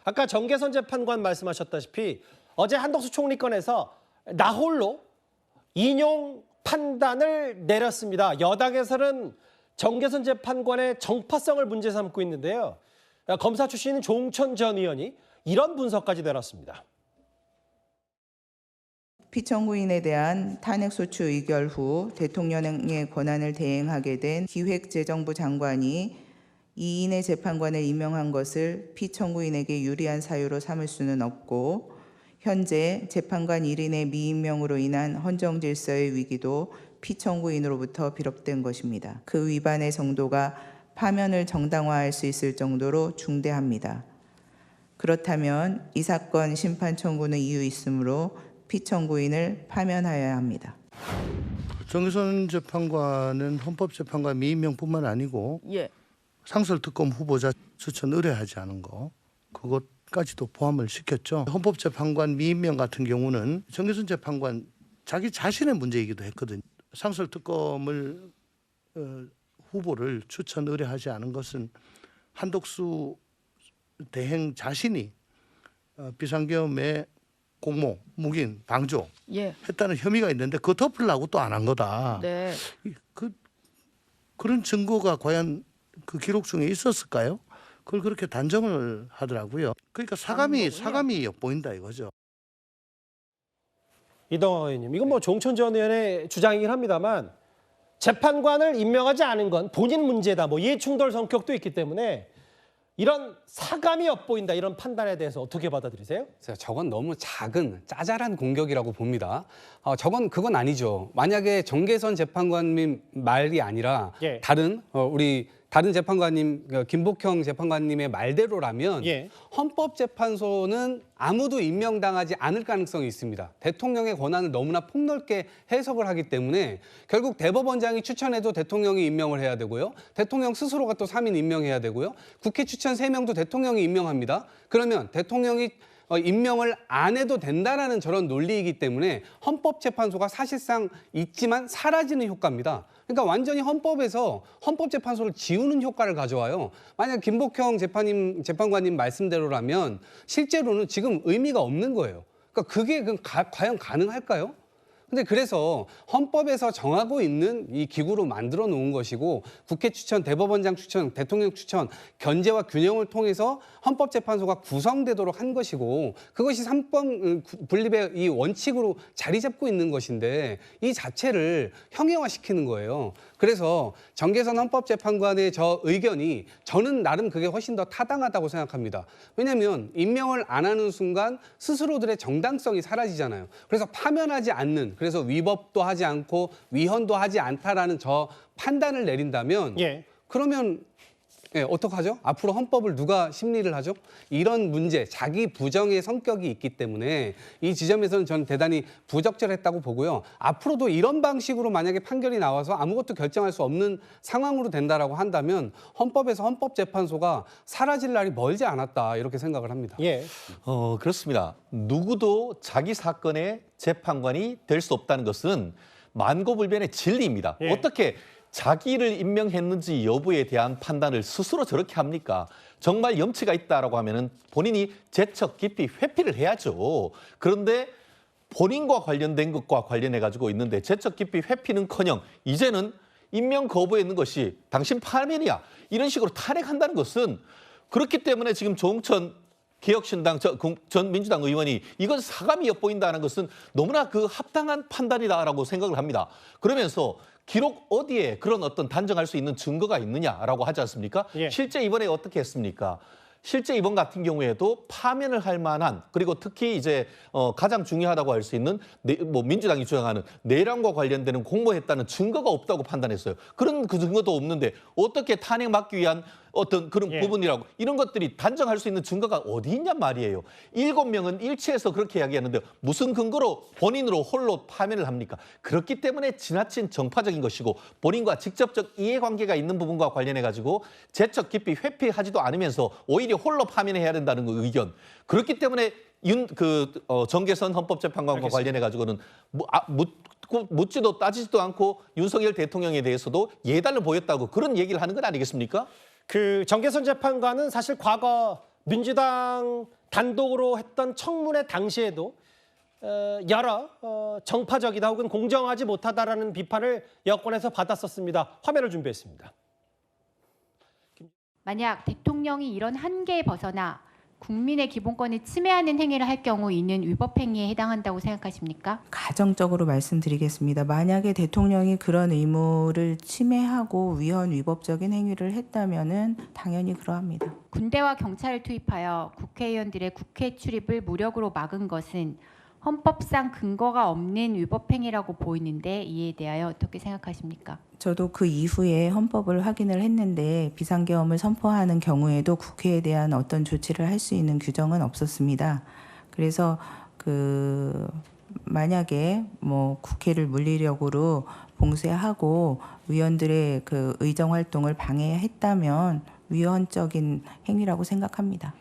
아까 정계선 재판관 말씀하셨다시피 어제 한덕수 총리 건에서 나홀로 인용 판단을 내렸습니다. 여당에서는 정계선 재판관의 정파성을 문제 삼고 있는데요. 검사 출신인 조응천 전 의원이 이런 분석까지 내놨습니다. 피청구인에 대한 탄핵소추 의결 후 대통령의 권한을 대행하게 된 기획재정부 장관이 이인의 재판관을 임명한 것을 피청구인에게 유리한 사유로 삼을 수는 없고 현재 재판관 1인의 미임명으로 인한 헌정질서의 위기도 피청구인으로부터 비롯된 것입니다. 그 위반의 정도가 파면을 정당화할 수 있을 정도로 중대합니다. 그렇다면 이 사건 심판 청구는 이유 있으므로 피청구인을 파면하여야 합니다. 정계선 재판관은 헌법재판관 미임명뿐만 아니고 상설특검 후보자 추천 의뢰하지 않은 거 그것까지도 포함을 시켰죠. 헌법재판관 미임명 같은 경우는 정계선 재판관 자기 자신의 문제이기도 했거든요. 상설특검을 후보를 추천 의뢰하지 않은 것은 한덕수 대행 자신이 비상계엄의 공모, 묵인, 방조 했다는 혐의가 있는데 그거 덮으려고 또 안 한 거다. 네. 그런 증거가 과연 그 기록 중에 있었을까요? 그걸 그렇게 단정을 하더라고요. 그러니까 사감이 엿보인다 이거죠. 이동화 의원님, 이건 뭐 조응천 전 의원의 주장이긴 합니다만 재판관을 임명하지 않은 건 본인 문제다. 뭐 이해충돌 성격도 있기 때문에 이런 사감이 엿보인다 이런 판단에 대해서 어떻게 받아들이세요? 저건 너무 작은 짜잘한 공격이라고 봅니다. 그건 아니죠. 만약에 정계선 재판관님 말이 아니라 다른 재판관님, 김복형 재판관님의 말대로라면 헌법재판소는 아무도 임명당하지 않을 가능성이 있습니다. 대통령의 권한을 너무나 폭넓게 해석을 하기 때문에 결국 대법원장이 추천해도 대통령이 임명을 해야 되고요. 대통령 스스로가 또 3인 임명해야 되고요. 국회 추천 3명도 대통령이 임명합니다. 그러면 대통령이 임명을 안 해도 된다라는 저런 논리이기 때문에 헌법재판소가 사실상 있지만 사라지는 효과입니다. 그러니까 완전히 헌법에서 헌법재판소를 지우는 효과를 가져와요. 만약 김복형 재판관님 말씀대로라면 실제로는 지금 의미가 없는 거예요. 그러니까 그게 과연 가능할까요? 근데 그래서 헌법에서 정하고 있는 이 기구로 만들어 놓은 것이고 국회 추천, 대법원장 추천, 대통령 추천, 견제와 균형을 통해서 헌법재판소가 구성되도록 한 것이고 그것이 3권 분립의 이 원칙으로 자리 잡고 있는 것인데 이 자체를 형해화시키는 거예요. 그래서 정계선 헌법재판관의 저 의견이 저는 나름 그게 훨씬 더 타당하다고 생각합니다. 왜냐하면 임명을 안 하는 순간 스스로들의 정당성이 사라지잖아요. 그래서 파면하지 않는, 그래서 위법도 하지 않고 위헌도 하지 않다라는 저 판단을 내린다면 그러면 어떡하죠? 앞으로 헌법을 누가 심리를 하죠? 이런 문제, 자기 부정의 성격이 있기 때문에 이 지점에서는 저는 대단히 부적절했다고 보고요. 앞으로도 이런 방식으로 만약에 판결이 나와서 아무것도 결정할 수 없는 상황으로 된다라고 한다면 헌법에서 헌법재판소가 사라질 날이 멀지 않았다 이렇게 생각을 합니다. 그렇습니다. 누구도 자기 사건의 재판관이 될 수 없다는 것은 만고불변의 진리입니다. 어떻게 자기를 임명했는지 여부에 대한 판단을 스스로 저렇게 합니까? 정말 염치가 있다라고 하면은 본인이 재척 깊이 회피를 해야죠. 그런데 본인과 관련된 것과 관련해 가지고 있는데 재척 깊이 회피는커녕 이제는 임명 거부에 있는 것이 당신 파면이야. 이런 식으로 탄핵한다는 것은 그렇기 때문에 지금 조응천 개혁신당 전 민주당 의원이 이건 사감이 엿보인다는 것은 너무나 그 합당한 판단이다라고 생각을 합니다. 그러면서 기록 어디에 그런 어떤 단정할 수 있는 증거가 있느냐라고 하지 않습니까? 실제 이번에 어떻게 했습니까? 실제 이번 같은 경우에도 파면을 할 만한 그리고 특히 이제 가장 중요하다고 할 수 있는 민주당이 주장하는 내란과 관련되는 공모했다는 증거가 없다고 판단했어요. 그런 그 증거도 없는데 어떻게 탄핵 막기 위한 어떤 그런 부분이라고 이런 것들이 단정할 수 있는 증거가 어디 있냔 말이에요. 7명은 일치해서 그렇게 이야기하는데 무슨 근거로 본인으로 홀로 파면을 합니까? 그렇기 때문에 지나친 정파적인 것이고 본인과 직접적 이해관계가 있는 부분과 관련해 가지고 재척 깊이 회피하지도 않으면서 오히려 홀로 파면해야 된다는 의견. 그렇기 때문에 정계선 헌법재판관과 관련해 가지고는 묻지도 따지지도 않고 윤석열 대통령에 대해서도 예단을 보였다고 그런 얘기를 하는 건 아니겠습니까? 그 정계선 재판관은 사실 과거 민주당 단독으로 했던 청문회 당시에도 여러 정파적이다 혹은 공정하지 못하다라는 비판을 여권에서 받았었습니다. 화면을 준비했습니다. 만약 대통령이 이런 한계에 벗어나 국민의 기본권을 침해하는 행위를 할 경우 이는 위법 행위에 해당한다고 생각하십니까? 가정적으로 말씀드리겠습니다. 만약에 대통령이 그런 의무를 침해하고 위헌 위법적인 행위를 했다면은 당연히 그러합니다. 군대와 경찰을 투입하여 국회의원들의 국회 출입을 무력으로 막은 것은 헌법상 근거가 없는 위법 행위라고 보이는데 이에 대하여 어떻게 생각하십니까? 저도 그 이후에 헌법을 확인을 했는데 비상계엄을 선포하는 경우에도 국회에 대한 어떤 조치를 할 수 있는 규정은 없었습니다. 그래서 만약에 뭐 국회를 물리력으로 봉쇄하고 의원들의 그 의정 활동을 방해했다면 위헌적인 행위라고 생각합니다.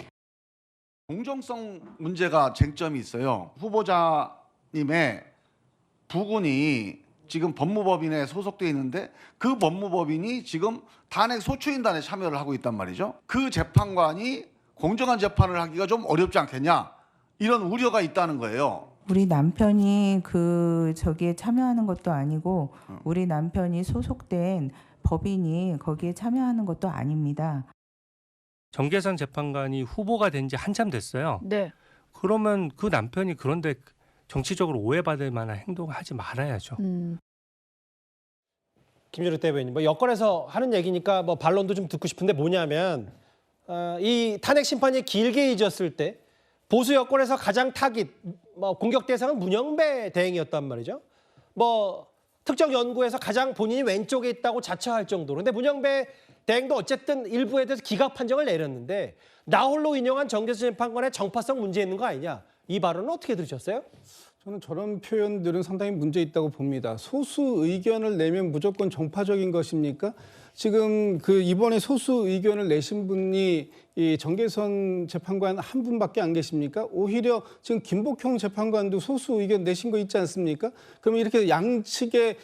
공정성 문제가 쟁점이 있어요. 후보자님의 부군이 지금 법무법인에 소속돼 있는데 그 법무법인이 지금 탄핵 소추인단에 참여를 하고 있단 말이죠. 그 재판관이 공정한 재판을 하기가 좀 어렵지 않겠냐 이런 우려가 있다는 거예요. 우리 남편이 저기에 참여하는 것도 아니고 우리 남편이 소속된 법인이 거기에 참여하는 것도 아닙니다. 정계선 재판관이 후보가 된 지 한참 됐어요. 네. 그러면 그 남편이 그런데 정치적으로 오해받을 만한 행동을 하지 말아야죠. 김준우 대변인, 뭐 여권에서 하는 얘기니까 뭐 반론도 좀 듣고 싶은데 뭐냐면 이 탄핵 심판이 길게 잊었을 때 보수 여권에서 가장 공격 대상은 문영배 대행이었단 말이죠. 뭐 특정 연구에서 가장 본인이 왼쪽에 있다고 자처할 정도로. 근데 문영배 대행도 어쨌든 일부에 대해서 기각 판정을 내렸는데 나홀로 인용한 정계선 재판관의 정파성 문제 있는 거 아니냐. 이 발언은 어떻게 들으셨어요? 저는 저런 표현들은 상당히 문제 있다고 봅니다. 소수 의견을 내면 무조건 정파적인 것입니까? 지금 이번에 소수 의견을 내신 분이 이 정계선 재판관 한 분밖에 안 계십니까? 오히려 지금 김복형 재판관도 소수 의견 내신 거 있지 않습니까? 그러면 이렇게 양측의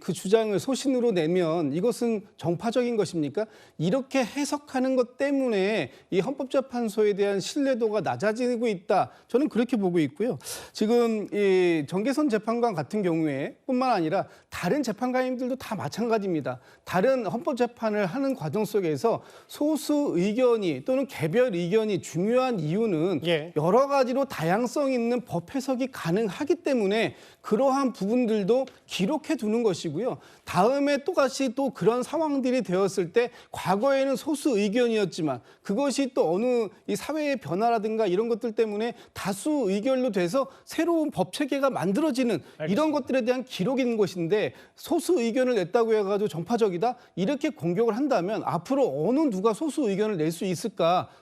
그 주장을 소신으로 내면 이것은 정파적인 것입니까? 이렇게 해석하는 것 때문에 이 헌법재판소에 대한 신뢰도가 낮아지고 있다. 저는 그렇게 보고 있고요. 지금 이 정계선 재판관 같은 경우에 뿐만 아니라 다른 재판관님들도 다 마찬가지입니다. 다른 헌법재판을 하는 과정 속에서 소수 의견이 또는 개별 의견이 중요한 이유는 여러 가지로 다양성 있는 법 해석이 가능하기 때문에 그러한 부분들도 기록해 두는 것이고요. 다음에 똑같이 또 그런 상황들이 되었을 때 과거에는 소수 의견이었지만 그것이 또 어느 이 사회의 변화라든가 이런 것들 때문에 다수 의견로 돼서 새로운 법 체계가 만들어지는 이런 것들에 대한 기록이 있는 것인데 소수 의견을 냈다고 해가지고 정파적이다 이렇게 공격을 한다면 앞으로 어느 누가 소수 의견을 낼 수 있을까?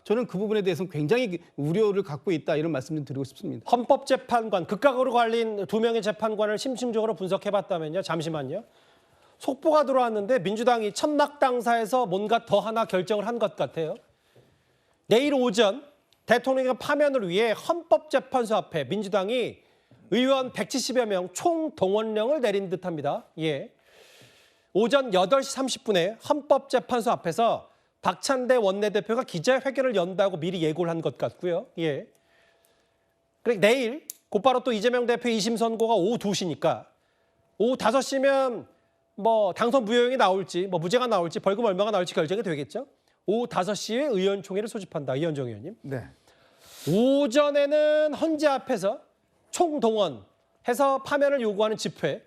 저는 그 부분에 대해서는 굉장히 우려를 갖고 있다 이런 말씀 좀 드리고 싶습니다. 헌법재판관, 극각으로 갈린 2명의 재판관을 심층적으로 분석해봤다면요. 잠시만요. 속보가 들어왔는데 민주당이 천막당사에서 뭔가 더 하나 결정을 한 것 같아요. 내일 오전 대통령의 파면을 위해 헌법재판소 앞에 민주당이 의원 170여 명 총동원령을 내린 듯합니다. 오전 8시 30분에 헌법재판소 앞에서 박찬대 원내대표가 기자회견을 연다고 미리 예고를 한 것 같고요. 그리고 내일 곧바로 또 이재명 대표 2심 선고가 오후 2시니까 오후 5시면 뭐 당선 무효형이 나올지 뭐 무죄가 나올지 벌금 얼마가 나올지 결정이 되겠죠. 오후 5시에 의원총회를 소집한다. 이현정 의원님. 네. 오전에는 헌재 앞에서 총동원해서 파면을 요구하는 집회,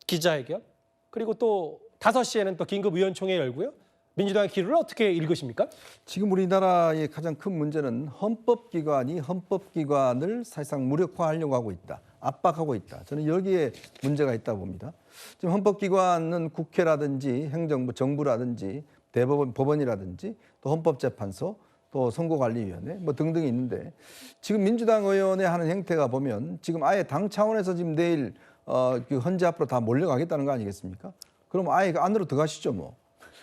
기자회견, 그리고 또 5시에는 또 긴급 의원총회 열고요. 민주당의 기류를 어떻게 읽으십니까? 지금 우리나라의 가장 큰 문제는 헌법기관이 헌법기관을 사실상 무력화하려고 하고 있다. 압박하고 있다. 저는 여기에 문제가 있다고 봅니다. 지금 헌법기관은 국회라든지 행정부, 정부라든지 대법원, 법원이라든지 또 헌법재판소, 또 선거관리위원회 뭐 등등이 있는데 지금 민주당 의원의 하는 행태가 보면 지금 아예 당 차원에서 지금 내일 그 헌재 앞으로 다 몰려가겠다는 거 아니겠습니까? 그럼 아예 그 안으로 들어가시죠 뭐.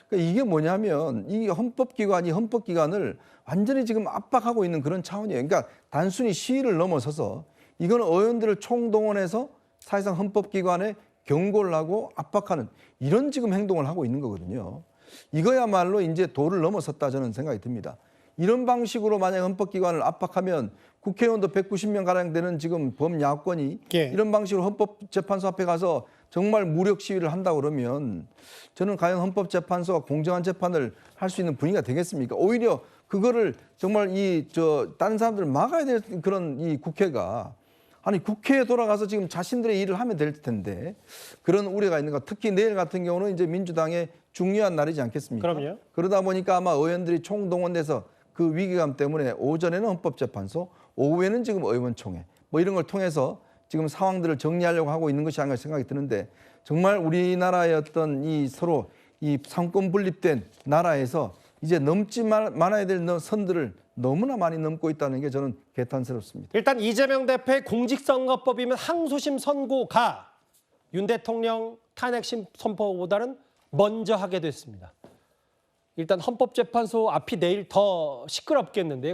그러니까 이게 뭐냐면 이 헌법기관이 헌법기관을 완전히 지금 압박하고 있는 그런 차원이에요. 그러니까 단순히 시위를 넘어서서 이거는 의원들을 총동원해서 사실상 헌법기관에 경고를 하고 압박하는 이런 지금 행동을 하고 있는 거거든요. 이거야말로 이제 도를 넘어섰다 저는 생각이 듭니다. 이런 방식으로 만약 헌법기관을 압박하면 국회의원도 190명 가량 되는 지금 범야권이 예. 이런 방식으로 헌법재판소 앞에 가서 정말 무력 시위를 한다 그러면 저는 과연 헌법재판소가 공정한 재판을 할 수 있는 분위기가 되겠습니까? 오히려 그거를 정말 다른 사람들을 막아야 될 그런 이 국회가 아니 국회에 돌아가서 지금 자신들의 일을 하면 될 텐데 그런 우려가 있는가. 특히 내일 같은 경우는 이제 민주당의 중요한 날이지 않겠습니까? 그럼요. 그러다 보니까 아마 의원들이 총동원돼서 그 위기감 때문에 오전에는 헌법재판소, 오후에는 지금 의원총회 뭐 이런 걸 통해서 지금 상황들을 정리하려고 하고 있는 것이 아닌가 생각이 드는데 정말 우리나라의 어떤 이 서로 이 상권 분립된 나라에서 이제 넘지 말아야 될 선들을 너무나 많이 넘고 있다는 게 저는 개탄스럽습니다. 일단 이재명 대표의 공직선거법이면 항소심 선고가 윤 대통령 탄핵심 선포보다는 먼저 하게 됐습니다. 일단 헌법재판소 앞이 내일 더 시끄럽겠는데요.